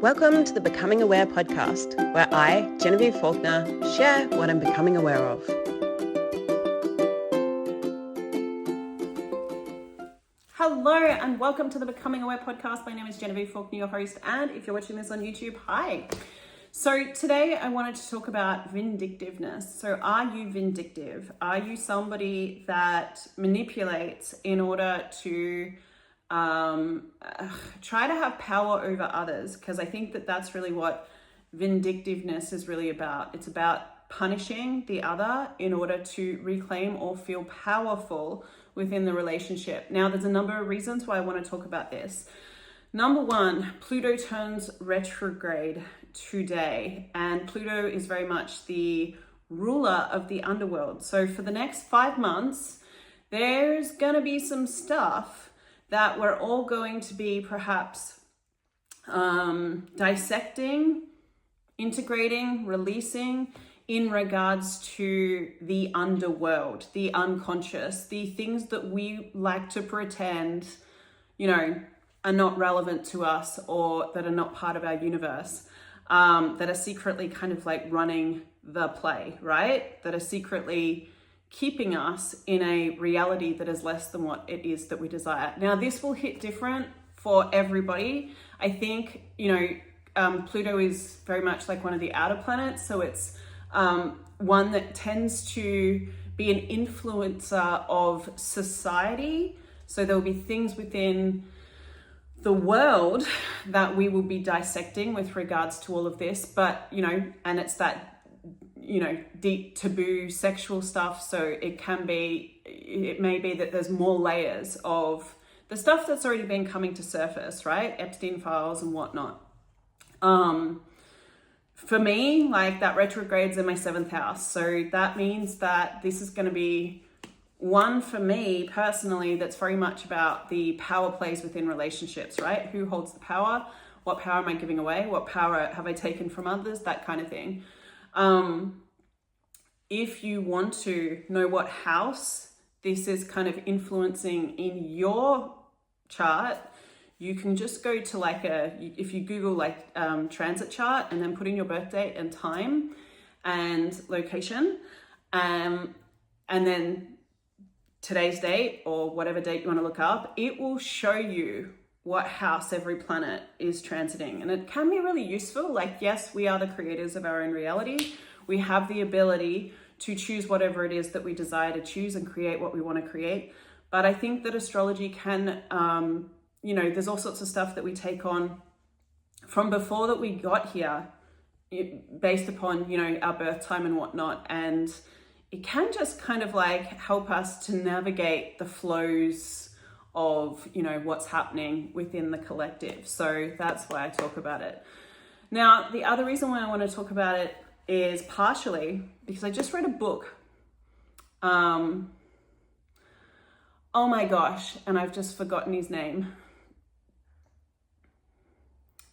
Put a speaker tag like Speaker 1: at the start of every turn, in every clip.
Speaker 1: Welcome to the Becoming Aware podcast, where I, Genevieve Faulkner, share what I'm becoming aware of.
Speaker 2: Hello and welcome to the Becoming Aware podcast. My name is Genevieve Faulkner, your host, and if you're watching this on YouTube, hi. So today I wanted to talk about vindictiveness. So are you vindictive? Are you somebody that manipulates in order to try to have power over others? Because I think that that's really what vindictiveness is really about. It's about punishing the other in order to reclaim or feel powerful within the relationship. Now, there's a number of reasons why I want to talk about this. Number one, Pluto turns retrograde today, and Pluto is very much the ruler of the underworld. So for the next 5 months, there's going to be some stuff that we're all going to be perhaps dissecting, integrating, releasing in regards to the underworld, the unconscious, the things that we like to pretend, are not relevant to us or that are not part of our universe, that are secretly kind of like running the play, right? That are secretly keeping us in a reality that is less than what it is that we desire. Now, this will hit different for everybody. I think, Pluto is very much like one of the outer planets. So it's one that tends to be an influencer of society. So there will be things within the world that we will be dissecting with regards to all of this. But, and it's that deep taboo sexual stuff. So it may be that there's more layers of the stuff that's already been coming to surface, right? Epstein files and whatnot. For me, like that retrograde's in my 7th house. So that means that this is going to be one for me personally that's very much about the power plays within relationships, right? Who holds the power? What power am I giving away? What power have I taken from others? That kind of thing. If you want to know what house this is kind of influencing in your chart, you can just go to if you Google transit chart and then put in your birth date and time and location, and then today's date or whatever date you want to look up, it will show you what house every planet is transiting. And it can be really useful. Yes, we are the creators of our own reality. We have the ability to choose whatever it is that we desire to choose and create what we want to create. But I think that astrology can, there's all sorts of stuff that we take on from before that we got here based upon, our birth time and whatnot. And it can just kind of help us to navigate the flows of, what's happening within the collective. So that's why I talk about it. Now, the other reason why I want to talk about it is partially because I just read a book. Oh my gosh, and I've just forgotten his name.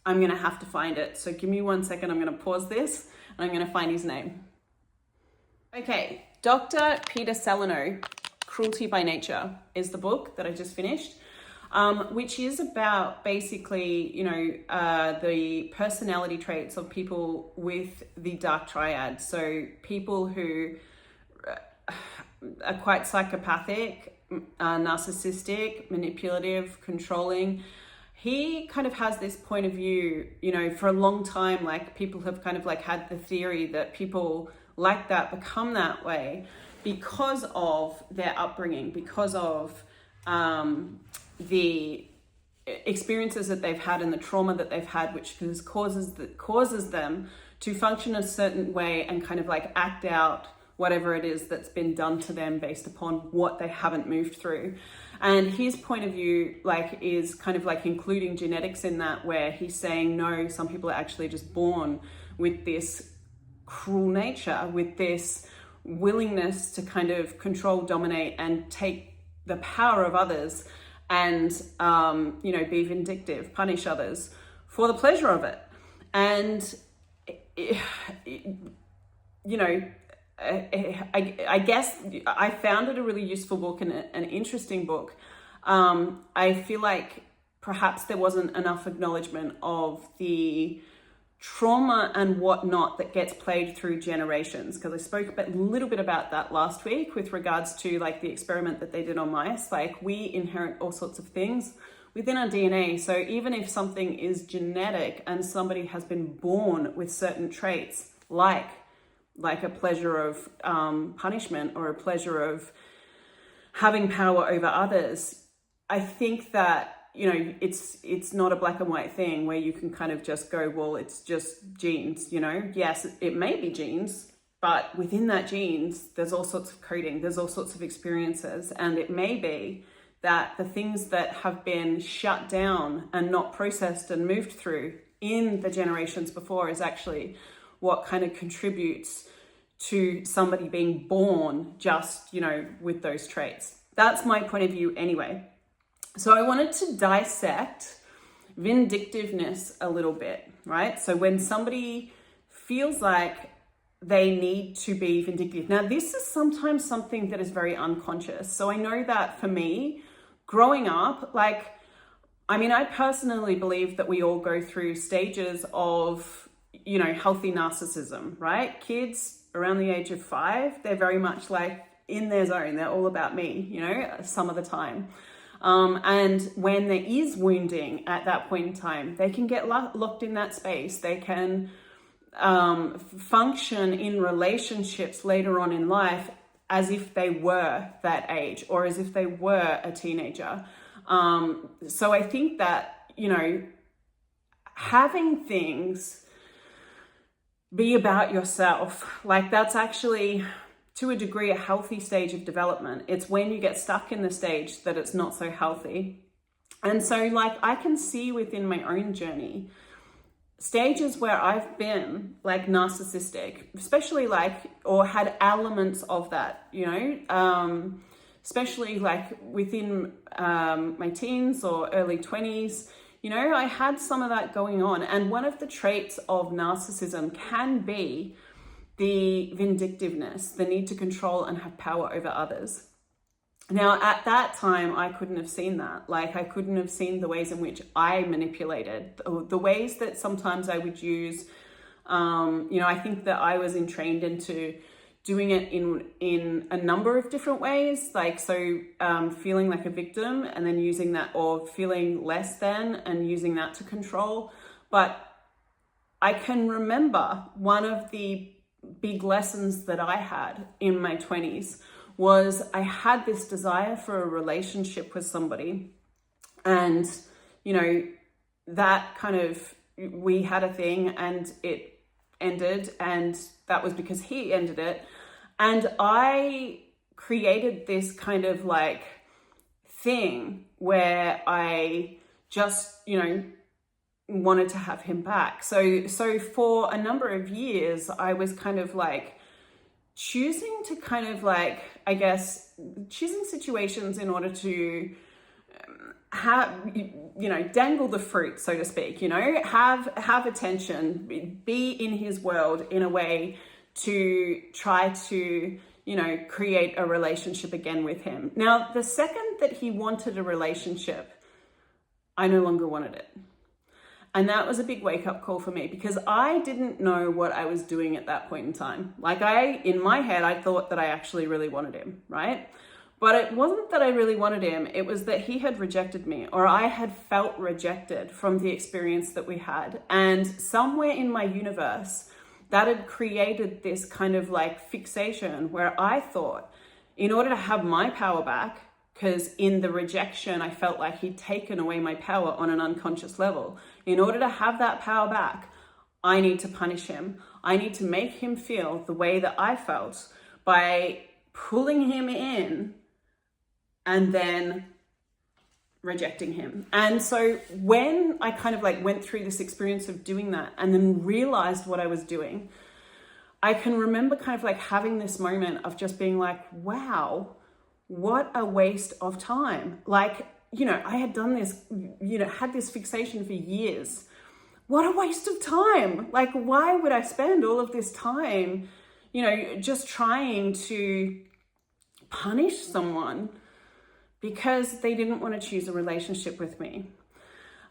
Speaker 2: I'm going to have to find it. So give me 1 second. I'm going to pause this and I'm going to find his name. Okay, Dr. Peter Celano, Cruelty by Nature is the book that I just finished, which is about basically, the personality traits of people with the dark triad. So people who are quite psychopathic, narcissistic, manipulative, controlling. He kind of has this point of view, for a long time, people have kind of had the theory that people like that become that way because of their upbringing, because of the experiences that they've had and the trauma that they've had, which causes them to function a certain way and kind of act out whatever it is that's been done to them based upon what they haven't moved through. And his point of view is kind of including genetics in that, where he's saying, no, some people are actually just born with this cruel nature, with this willingness to kind of control, dominate, and take the power of others and, be vindictive, punish others for the pleasure of it. And, I guess I found it a really useful book and an interesting book. I feel like perhaps there wasn't enough acknowledgement of the trauma and whatnot that gets played through generations, because I spoke a little bit about that last week with regards to like the experiment that they did on mice. Like, we inherit all sorts of things within our DNA. So even if something is genetic and somebody has been born with certain traits, like a pleasure of punishment or a pleasure of having power over others, I think that, you know, it's not a black and white thing where you can kind of just go, well, it's just genes, you know. Yes, it may be genes, but within that genes, there's all sorts of coding, there's all sorts of experiences, and it may be that the things that have been shut down and not processed and moved through in the generations before is actually what kind of contributes to somebody being born just, you know, with those traits. That's my point of view anyway. So I wanted to dissect vindictiveness a little bit, right? So when somebody feels like they need to be vindictive. Now, this is sometimes something that is very unconscious. So I know that for me, growing up, like, I mean, I personally believe that we all go through stages of, you know, healthy narcissism, right? Kids around the age of 5, they're very much like in their zone. They're all about me, you know, some of the time. And when there is wounding at that point in time, they can get locked in that space. They can function in relationships later on in life as if they were that age or as if they were a teenager. So I think that, you know, having things be about yourself, like, that's actually, to a degree, a healthy stage of development. It's when you get stuck in the stage that it's not so healthy. And so, like, I can see within my own journey stages where I've been like narcissistic, especially like, or had elements of that, you know, especially like within my teens or early 20s, you know, I had some of that going on. And one of the traits of narcissism can be the vindictiveness, the need to control and have power over others. Now, at that time, I couldn't have seen that. Like, I couldn't have seen the ways in which I manipulated, the ways that sometimes I would use, you know, I think that I was entrained into doing it in a number of different ways. Like, so feeling like a victim and then using that, or feeling less than and using that to control. But I can remember one of the big lessons that I had in my 20s was I had this desire for a relationship with somebody, and, you know, that kind of, we had a thing and it ended, and that was because he ended it. And I created this kind of like thing where I just, you know, wanted to have him back. So for a number of years, I was kind of like choosing to kind of like, I guess, choosing situations in order to have, you know, dangle the fruit, so to speak, you know, have attention, be in his world in a way to try to, you know, create a relationship again with him. Now, the second that he wanted a relationship, I no longer wanted it. And that was a big wake-up call for me, because I didn't know what I was doing at that point in time. Like, in my head, I thought that I actually really wanted him, right? But it wasn't that I really wanted him. It was that he had rejected me, or I had felt rejected from the experience that we had. And somewhere in my universe, that had created this kind of like fixation where I thought, in order to have my power back, because in the rejection, I felt like he'd taken away my power on an unconscious level. In order to have that power back, I need to punish him. I need to make him feel the way that I felt by pulling him in and then rejecting him. And so when I kind of like went through this experience of doing that and then realized what I was doing, I can remember kind of like having this moment of just being like, wow, what a waste of time. Like, you know, I had done this, you know, had this fixation for years. What a waste of time. Like, why would I spend all of this time, you know, just trying to punish someone because they didn't want to choose a relationship with me?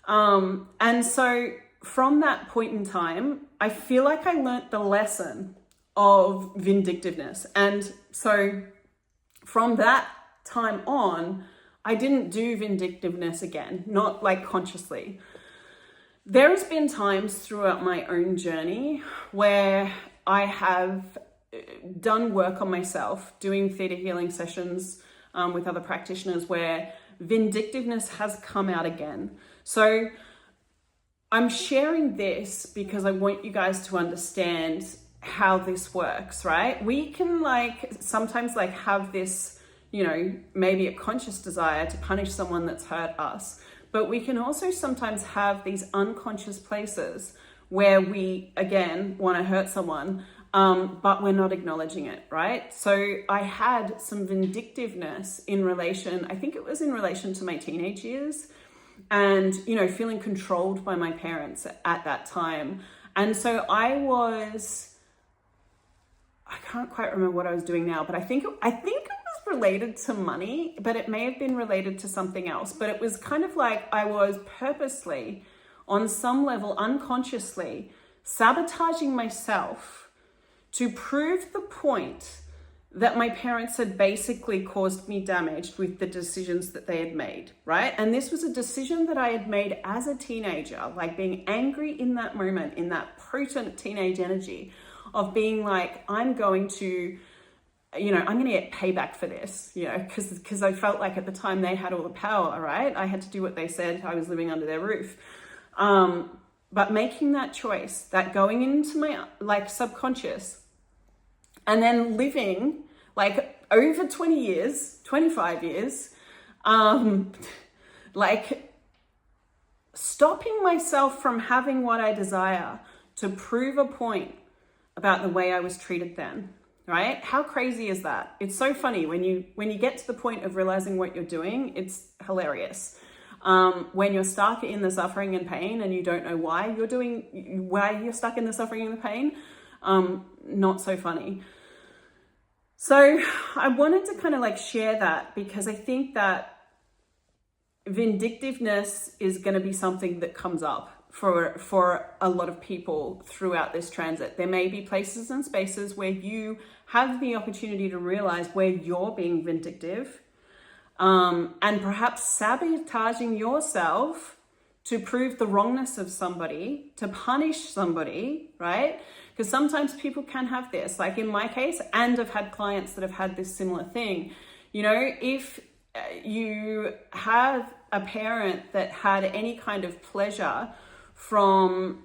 Speaker 2: And so from that point in time, I feel like I learnt the lesson of vindictiveness. And so from that time on, I didn't do vindictiveness again, not like consciously. There has been times throughout my own journey where I have done work on myself, doing theta healing sessions with other practitioners where vindictiveness has come out again. So I'm sharing this because I want you guys to understand how this works, right? We can sometimes have this, maybe a conscious desire to punish someone that's hurt us. But we can also sometimes have these unconscious places where we, again, want to hurt someone, but we're not acknowledging it, right? So I had some vindictiveness in relation, I think it was in relation to my teenage years, and, feeling controlled by my parents at that time. And so I can't quite remember what I was doing now, but I think it was related to money, but it may have been related to something else. But it was kind of like I was purposely, on some level, unconsciously, sabotaging myself to prove the point that my parents had basically caused me damage with the decisions that they had made, right? And this was a decision that I had made as a teenager, like being angry in that moment, in that potent teenage energy of being like, I'm going to get payback for this, because I felt like at the time they had all the power, right? I had to do what they said. I was living under their roof. But making that choice, that going into my subconscious, and then living over 20 years, 25 years, stopping myself from having what I desire to prove a point about the way I was treated then. Right? How crazy is that? It's so funny when you get to the point of realizing what you're doing, it's hilarious. When you're stuck in the suffering and pain and you don't know why you're stuck in the suffering and the pain, not so funny. So I wanted to kind of share that because I think that vindictiveness is going to be something that comes up for a lot of people throughout this transit. There may be places and spaces where you have the opportunity to realize where you're being vindictive, and perhaps sabotaging yourself to prove the wrongness of somebody, to punish somebody, right? Because sometimes people can have this, like in my case, and I've had clients that have had this similar thing. If you have a parent that had any kind of pleasure from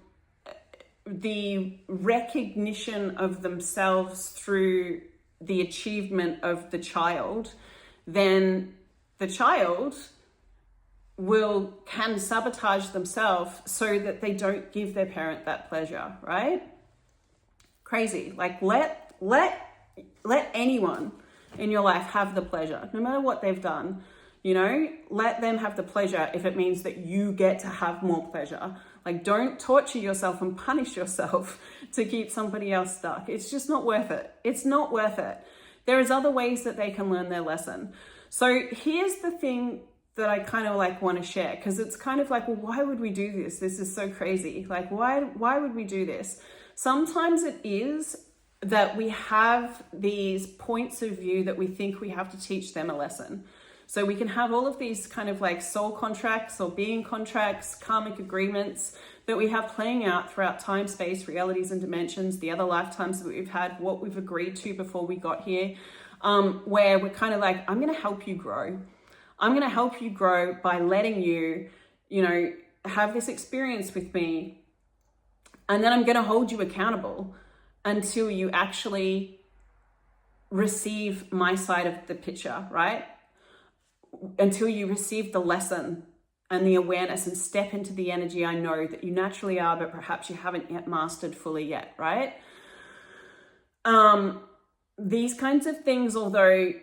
Speaker 2: the recognition of themselves through the achievement of the child, then the child can sabotage themselves so that they don't give their parent that pleasure, right? Crazy. Let anyone in your life have the pleasure, no matter what they've done. Let them have the pleasure if it means that you get to have more pleasure. Don't torture yourself and punish yourself to keep somebody else stuck. It's just not worth it. It's not worth it. There is other ways that they can learn their lesson. So here's the thing that I kind of want to share, because it's kind of well, why would we do this? This is so crazy. Why would we do this? Sometimes it is that we have these points of view that we think we have to teach them a lesson. So we can have all of these kind of soul contracts or being contracts, karmic agreements that we have playing out throughout time, space, realities and dimensions, the other lifetimes that we've had, what we've agreed to before we got here, where we're kind of I'm going to help you grow. I'm going to help you grow by letting you, have this experience with me. And then I'm going to hold you accountable until you actually receive my side of the picture, right? Until you receive the lesson and the awareness and step into the energy I know that you naturally are, but perhaps you haven't yet mastered fully yet, right? These kinds of things, although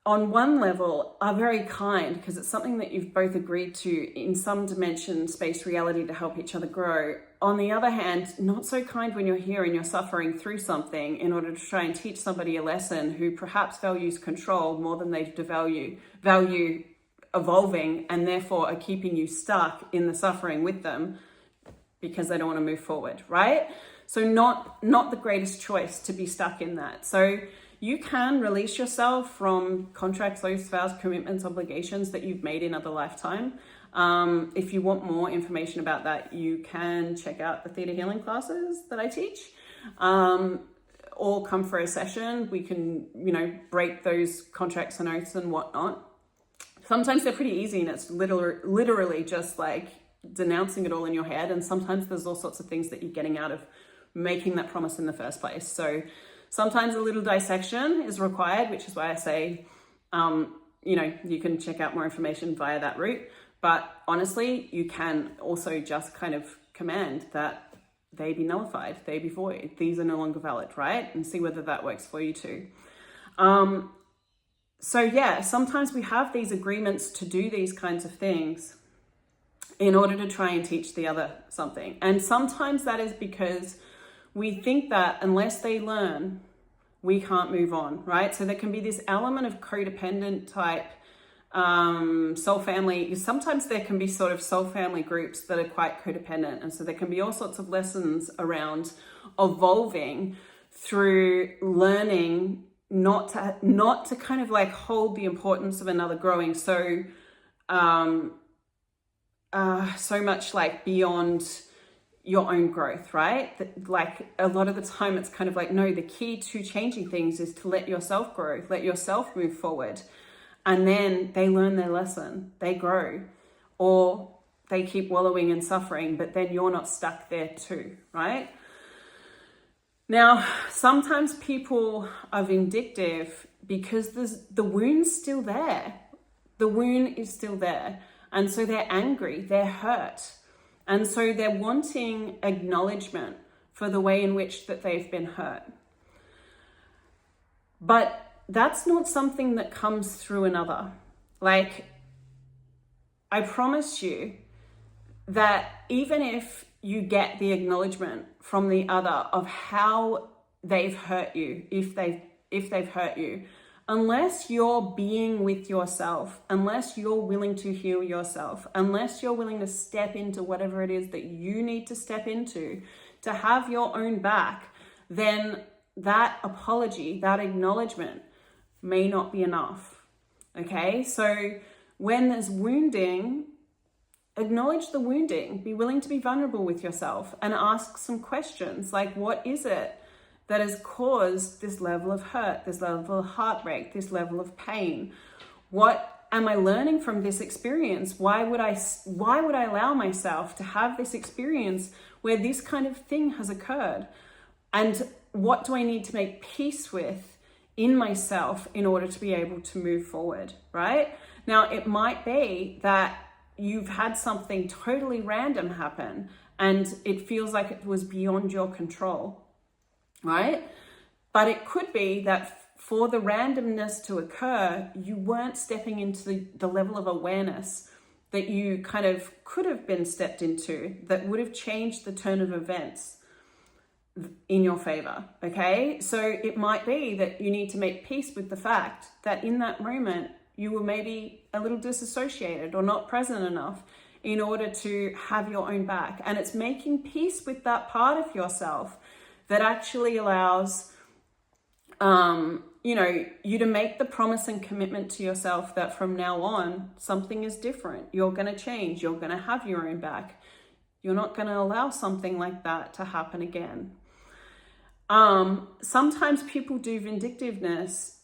Speaker 2: on one level are very kind because it's something that you've both agreed to in some dimension, space, reality to help each other grow. On the other hand, not so kind when you're here and you're suffering through something in order to try and teach somebody a lesson who perhaps values control more than they value evolving and therefore are keeping you stuck in the suffering with them because they don't want to move forward, right? So not the greatest choice to be stuck in that. So you can release yourself from contracts, oaths, vows, commitments, obligations that you've made in other lifetime. If you want more information about that, you can check out the theta healing classes that I teach, or come for a session. We can, break those contracts and oaths and whatnot. Sometimes they're pretty easy and it's literally just like denouncing it all in your head. And sometimes there's all sorts of things that you're getting out of making that promise in the first place. So sometimes a little dissection is required, which is why I say, you can check out more information via that route. But honestly, you can also just kind of command that they be nullified, they be void, these are no longer valid, right? And see whether that works for you too. So yeah, sometimes we have these agreements to do these kinds of things in order to try and teach the other something. And sometimes that is because we think that unless they learn, we can't move on, right? So there can be this element of codependent type soul family. Sometimes there can be sort of soul family groups that are quite codependent. And so there can be all sorts of lessons around evolving through learning not to kind of like hold the importance of another growing so much like beyond your own growth, right? That, like a lot of the time it's kind of like, no, the key to changing things is to let yourself grow, let yourself move forward. And then they learn their lesson, they grow, or they keep wallowing in suffering, but then you're not stuck there too, right? Now, sometimes people are vindictive because the wound's still there. The wound is still there. And so they're angry, they're hurt. And so they're wanting acknowledgement for the way in which that they've been hurt. But that's not something that comes through another. Like, I promise you that even if you get the acknowledgement from the other of how they've hurt you, if they've hurt you, unless you're being with yourself, unless you're willing to heal yourself, unless you're willing to step into whatever it is that you need to step into to have your own back, then that apology, that acknowledgement may not be enough. Okay, so when there's wounding, acknowledge the wounding, be willing to be vulnerable with yourself and ask some questions like, what is it that has caused this level of hurt, this level of heartbreak, this level of pain? What am I learning from this experience? Why would I allow myself to have this experience where this kind of thing has occurred? And what do I need to make peace with in myself in order to be able to move forward, right? Now, it might be that you've had something totally random happen and it feels like it was beyond your control, right? But it could be that for the randomness to occur, you weren't stepping into the level of awareness that you kind of could have been stepped into that would have changed the turn of events in your favor, okay? So it might be that you need to make peace with the fact that in that moment, you were maybe a little disassociated or not present enough in order to have your own back. And it's making peace with that part of yourself that actually allows, you to make the promise and commitment to yourself that from now on, something is different. You're going to change. You're going to have your own back. You're not going to allow something like that to happen again. Sometimes people do vindictiveness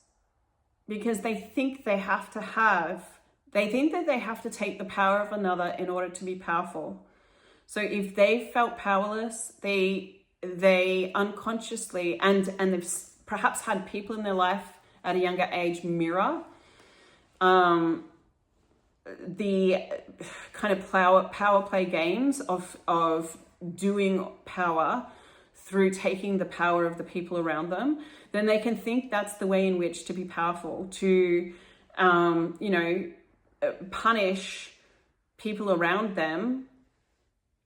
Speaker 2: because they think that they have to take the power of another in order to be powerful. So if they felt powerless, they unconsciously, and they've perhaps had people in their life at a younger age mirror the kind of power play games of doing power through taking the power of the people around them, then they can think that's the way in which to be powerful, to, punish people around them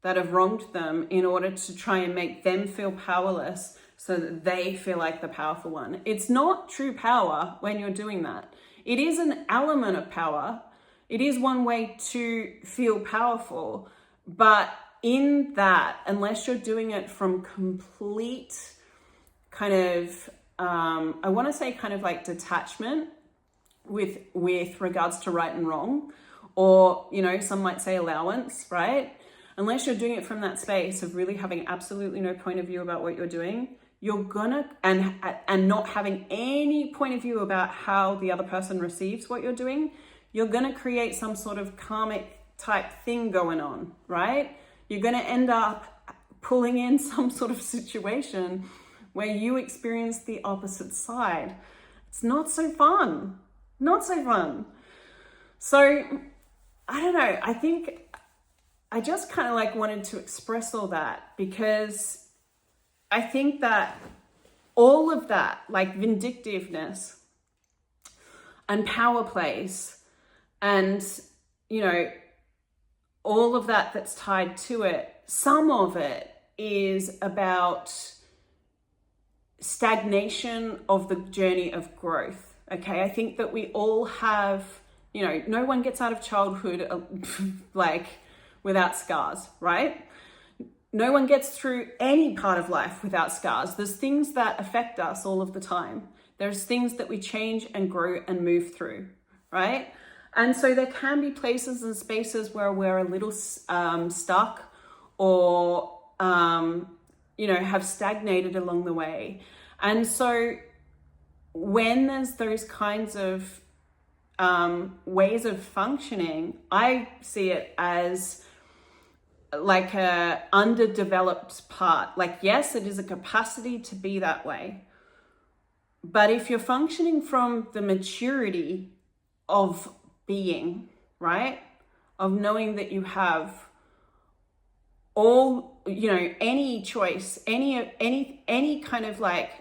Speaker 2: that have wronged them in order to try and make them feel powerless so that they feel like the powerful one. It's not true power when you're doing that. It is an element of power It is one way to feel powerful, but in that, unless you're doing it from complete kind of, I want to say kind of like detachment with regards to right and wrong, or, you know, some might say allowance, right? Unless you're doing it from that space of really having absolutely no point of view about what you're doing, you're gonna, and not having any point of view about how the other person receives what you're doing, you're gonna create some sort of karmic type thing going on, right? You're gonna end up pulling in some sort of situation where you experience the opposite side. It's not so fun. Not so fun. So, I don't know. I think I just kind of like wanted to express all that, because I think that all of that, like vindictiveness and power plays and, you know, all of that that's tied to it, some of it is about stagnation of the journey of growth. Okay, I think that we all have, you know, no one gets out of childhood like without scars, right? No one gets through any part of life without scars. There's things that affect us all of the time. There's things that we change and grow and move through, right? And so there can be places and spaces where we're a little stuck or, you know, have stagnated along the way. And so when there's those kinds of ways of functioning, I see it as like a underdeveloped part. Like, yes, it is a capacity to be that way. But if you're functioning from the maturity of being, right? Of knowing that you have all, you know, any choice, any kind of like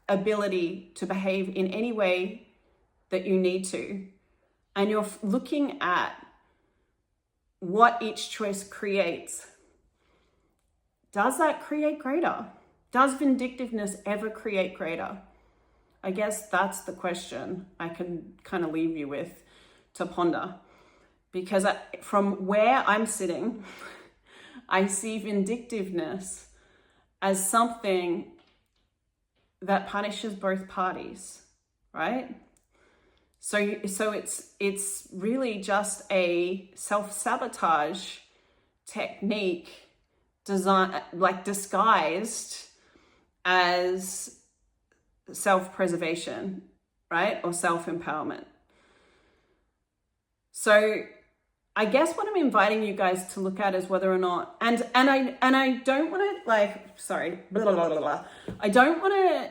Speaker 2: ability to behave in any way that you need to, and you're looking at what each choice creates, does that create greater? Does vindictiveness ever create greater? I guess that's the question I can kind of leave you with to ponder, because from where I'm sitting, I see vindictiveness as something that punishes both parties, right? So it's really just a self-sabotage technique disguised as self-preservation, right? Or self-empowerment. So I guess what I'm inviting you guys to look at is whether or not, and I don't want to I don't want to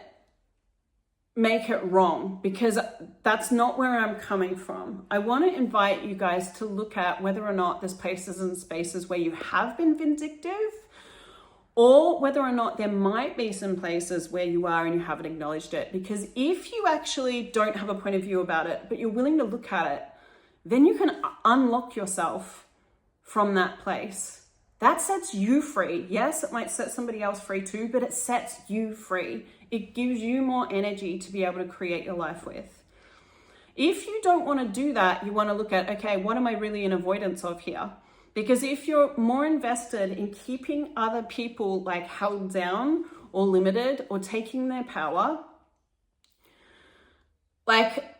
Speaker 2: make it wrong, because that's not where I'm coming from. I want to invite you guys to look at whether or not there's places and spaces where you have been vindictive, or whether or not there might be some places where you are and you haven't acknowledged it. Because if you actually don't have a point of view about it, but you're willing to look at it, then you can unlock yourself from that place. That sets you free. Yes, it might set somebody else free too, but it sets you free. It gives you more energy to be able to create your life with. If you don't want to do that, you want to look at, okay, what am I really in avoidance of here? Because if you're more invested in keeping other people like held down or limited or taking their power, like,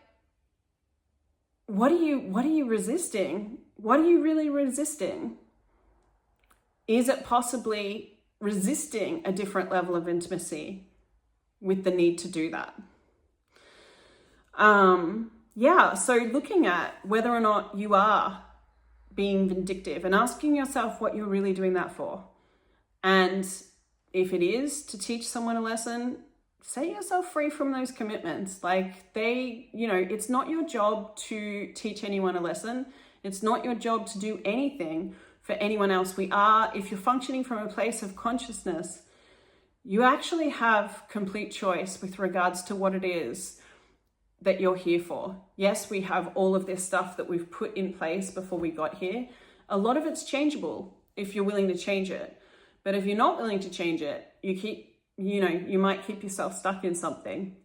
Speaker 2: what are you resisting? What are you really resisting? Is it possibly resisting a different level of intimacy with the need to do that? So looking at whether or not you are being vindictive and asking yourself what you're really doing that for. And if it is to teach someone a lesson, set yourself free from those commitments. Like it's not your job to teach anyone a lesson. It's not your job to do anything for anyone else. If you're functioning from a place of consciousness, you actually have complete choice with regards to what it is that you're here for. Yes, we have all of this stuff that we've put in place before we got here. A lot of it's changeable if you're willing to change it. But if you're not willing to change it, you might keep yourself stuck in something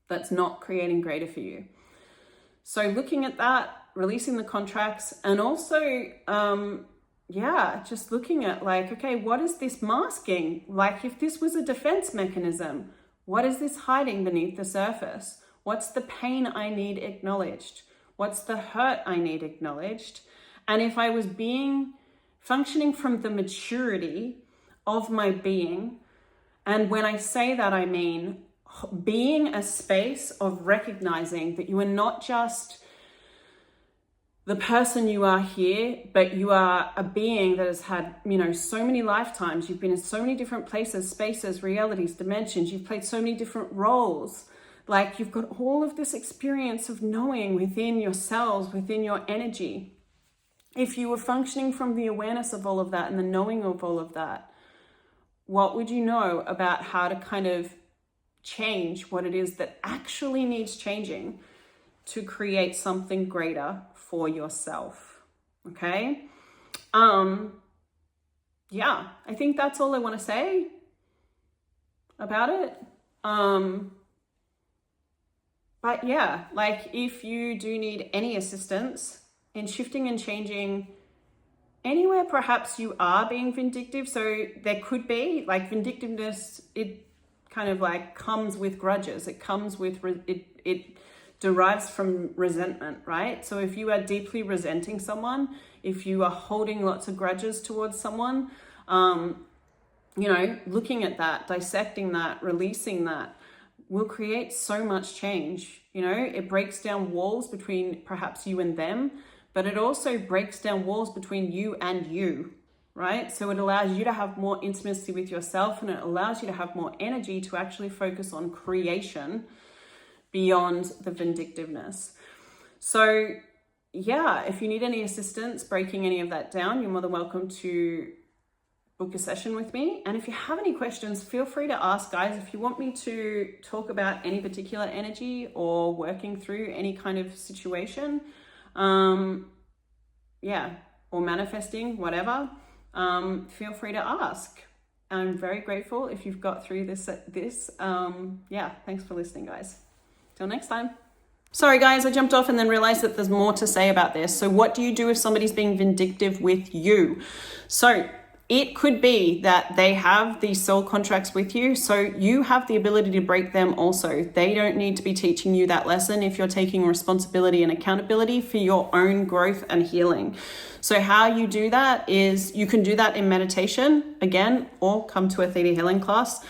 Speaker 2: that's not creating greater for you. So looking at that, releasing the contracts, and also, just looking at like, okay, what is this masking? Like if this was a defense mechanism, what is this hiding beneath the surface? What's the pain I need acknowledged? What's the hurt I need acknowledged? And if I was functioning from the maturity of my being, and when I say that, I mean being a space of recognizing that you are not just the person you are here, but you are a being that has had, so many lifetimes. You've been in so many different places, spaces, realities, dimensions. You've played so many different roles. Like you've got all of this experience of knowing within yourselves, within your energy. If you were functioning from the awareness of all of that and the knowing of all of that, what would you know about how to kind of change what it is that actually needs changing to create something greater for yourself? Okay. I think that's all I want to say about it. But yeah, like if you do need any assistance in shifting and changing anywhere, perhaps you are being vindictive. So there could be like vindictiveness, it kind of like comes with grudges. It comes with, it derives from resentment, right? So if you are deeply resenting someone, if you are holding lots of grudges towards someone, looking at that, dissecting that, releasing that will create so much change. It breaks down walls between perhaps you and them, but it also breaks down walls between you and you, right? So it allows you to have more intimacy with yourself, and it allows you to have more energy to actually focus on creation beyond the vindictiveness. So yeah, if you need any assistance breaking any of that down, you're more than welcome to book a session with me. And if you have any questions, feel free to ask, guys. If you want me to talk about any particular energy or working through any kind of situation, or manifesting, whatever, feel free to ask. I'm very grateful if you've got through this. Thanks for listening, guys. Till next time. Sorry guys, I jumped off and then realized that there's more to say about this. So what do you do if somebody's being vindictive with you? So it could be that they have these soul contracts with you, so you have the ability to break them also. They don't need to be teaching you that lesson if you're taking responsibility and accountability for your own growth and healing. So how you do that is you can do that in meditation, again, or come to a theta healing class,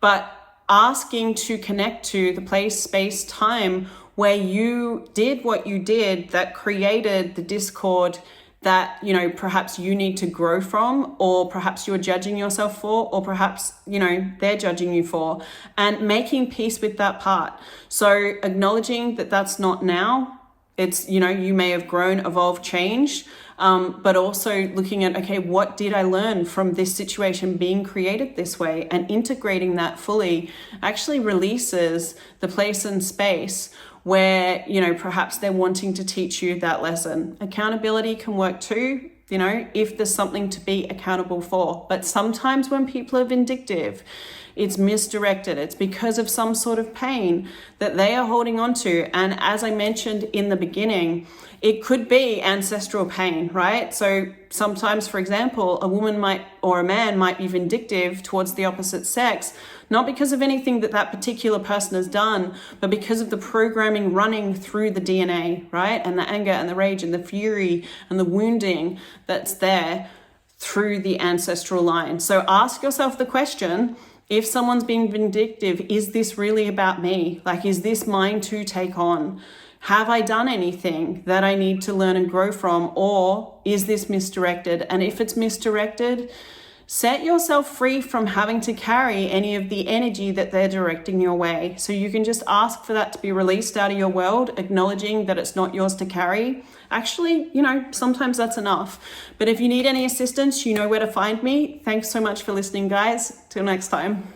Speaker 2: but asking to connect to the place, space, time where you did what you did that created the discord that, perhaps you need to grow from, or perhaps you're judging yourself for, or perhaps, they're judging you for, and making peace with that part. So acknowledging that that's not now. It's, you may have grown, evolved, changed, but also looking at, okay, what did I learn from this situation being created this way, and integrating that fully actually releases the place and space where, perhaps they're wanting to teach you that lesson. Accountability can work too, if there's something to be accountable for. But sometimes when people are vindictive, it's misdirected. It's because of some sort of pain that they are holding on to. And as I mentioned in the beginning, it could be ancestral pain, right? So sometimes, for example, a woman or a man might be vindictive towards the opposite sex, not because of anything that particular person has done, but because of the programming running through the DNA, right? And the anger and the rage and the fury and the wounding that's there through the ancestral line. So ask yourself the question, if someone's being vindictive, is this really about me? Like, is this mine to take on? Have I done anything that I need to learn and grow from? Or is this misdirected? And if it's misdirected, set yourself free from having to carry any of the energy that they're directing your way. So you can just ask for that to be released out of your world, acknowledging that it's not yours to carry. Actually, sometimes that's enough. But if you need any assistance, you know where to find me. Thanks so much for listening, guys. Till next time.